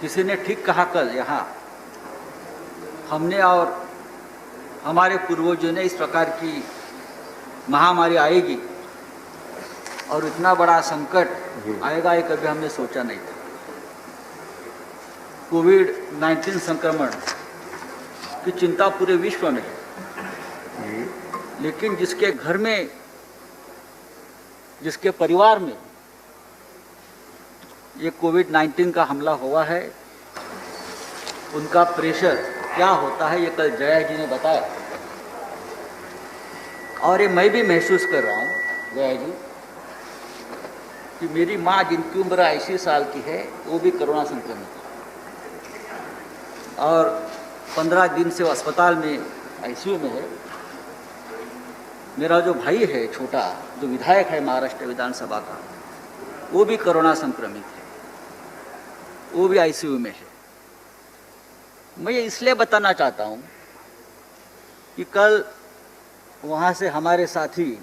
किसी ने ठीक कहा कल यहाँ, हमने और हमारे पूर्वजों ने इस प्रकार की महामारी आएगी और इतना बड़ा संकट आएगा ये कभी हमने सोचा नहीं था। कोविड-19 संक्रमण की चिंता पूरे विश्व में है, लेकिन जिसके घर में, जिसके परिवार में ये कोविड-19 का हमला हुआ है, उनका प्रेशर क्या होता है ये कल जया जी ने बताया। और ये मैं भी महसूस कर रहा हूँ जया जी कि मेरी माँ जिनकी उम्र 80 साल की है वो भी कोरोना संक्रमित है और 15 दिन से वो अस्पताल में आईसीयू में है। मेरा जो भाई है छोटा, जो विधायक है महाराष्ट्र विधानसभा का, वो भी कोरोना संक्रमित है, वो भी आईसीयू में है। मैं ये इसलिए बताना चाहता हूँ कि कल वहाँ से हमारे साथी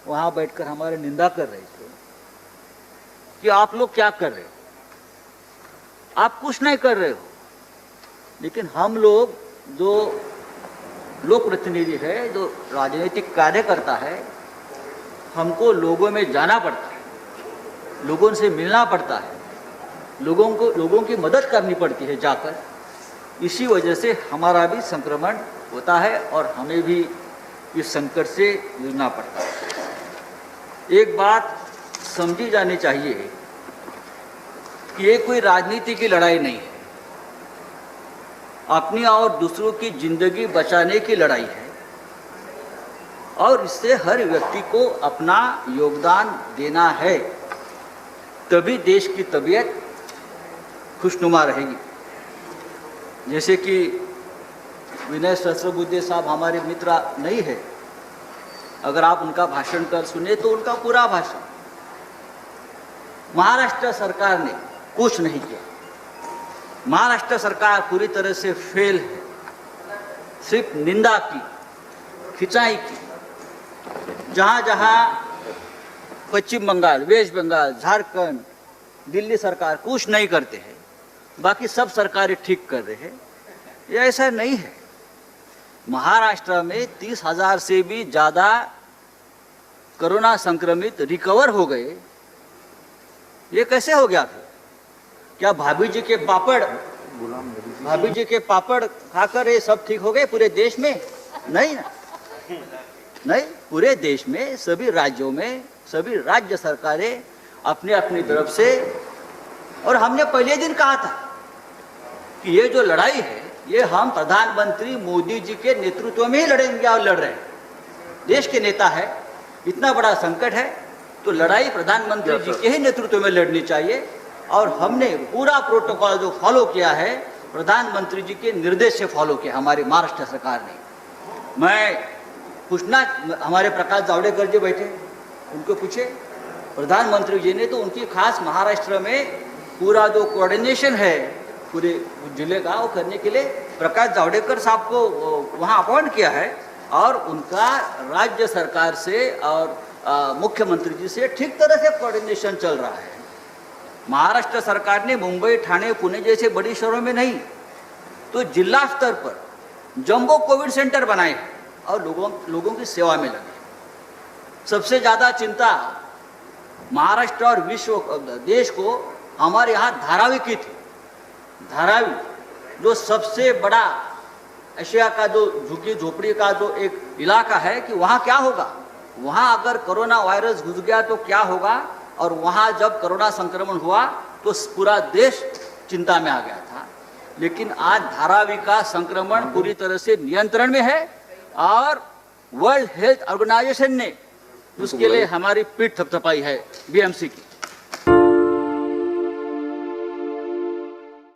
वहाँ बैठकर हमारे निंदा कर रहे थे कि आप लोग क्या कर रहे हो, आप कुछ नहीं कर रहे हो। लेकिन हम लोग जो लोक प्रतिनिधि है, जो राजनीतिक कार्यकर्ता है, हमको लोगों में जाना पड़ता है, लोगों से मिलना पड़ता है, लोगों की मदद करनी पड़ती है जाकर। इसी वजह से हमारा भी संक्रमण होता है और हमें भी इस संकट से जूझना पड़ता है। एक बात समझी जानी चाहिए कि ये कोई राजनीति की लड़ाई नहीं है, अपनी और दूसरों की जिंदगी बचाने की लड़ाई है और इससे हर व्यक्ति को अपना योगदान देना है, तभी देश की तबीयत खुशनुमा रहेगी। जैसे कि विनय सहस्त्रबुद्धे साहब हमारे मित्र नहीं है, अगर आप उनका भाषण कर सुने तो उनका पूरा भाषण महाराष्ट्र सरकार ने कुछ नहीं किया। महाराष्ट्र सरकार पूरी तरह से फेल है, सिर्फ निंदा की, खिंचाई की। जहाँ जहाँ पश्चिम बंगाल, वेस्ट बंगाल, झारखंड, दिल्ली सरकार कुछ नहीं करते हैं, बाकी सब सरकारें ठीक कर रहे हैं, ये ऐसा नहीं है। महाराष्ट्र में 30,000 से भी ज़्यादा कोरोना संक्रमित रिकवर हो गए। ये कैसे हो गया फिर? क्या भाभी जी के पापड़ खाकर ये सब ठीक हो गए पूरे देश में? नहीं ना, नहीं। पूरे देश में सभी राज्यों में सभी राज्य सरकारें अपने अपनी तरफ से, और हमने पहले दिन कहा था कि ये जो लड़ाई है ये हम प्रधानमंत्री मोदी जी के नेतृत्व में ही लड़ेंगे और लड़ रहे हैं। देश के नेता है, इतना बड़ा संकट है तो लड़ाई प्रधानमंत्री जी के ही नेतृत्व में लड़नी चाहिए। और हमने पूरा प्रोटोकॉल जो फॉलो किया है प्रधानमंत्री जी के निर्देश से फॉलो किया हमारी महाराष्ट्र सरकार ने। मैं पूछना, हमारे प्रकाश जावड़ेकर जी बैठे, उनको पूछे, प्रधानमंत्री जी ने तो उनकी खास महाराष्ट्र में पूरा जो कोऑर्डिनेशन है पूरे जिले का, वो करने के लिए प्रकाश जावड़ेकर साहब को वहाँ अपॉइंट किया है और उनका राज्य सरकार से और मुख्यमंत्री जी से ठीक तरह से कोऑर्डिनेशन चल रहा है। महाराष्ट्र सरकार ने मुंबई, ठाणे, पुणे जैसे बड़ी शहरों में नहीं तो जिला स्तर पर जंबो कोविड सेंटर बनाए और लोगों की सेवा में लगे। सबसे ज़्यादा चिंता महाराष्ट्र और देश को हमारे यहाँ धारावी की थी। धारावी जो सबसे बड़ा एशिया का जो झुग्गी झोपड़ी का जो एक इलाका है कि वहाँ क्या होगा, वहाँ अगर कोरोना वायरस घुस गया तो क्या होगा। और वहाँ जब कोरोना संक्रमण हुआ तो पूरा देश चिंता में आ गया था। लेकिन आज धारावी का संक्रमण पूरी तरह से नियंत्रण में है और वर्ल्ड हेल्थ ऑर्गेनाइजेशन ने उसके लिए हमारी पीठ थपथपाई है, बीएमसी की।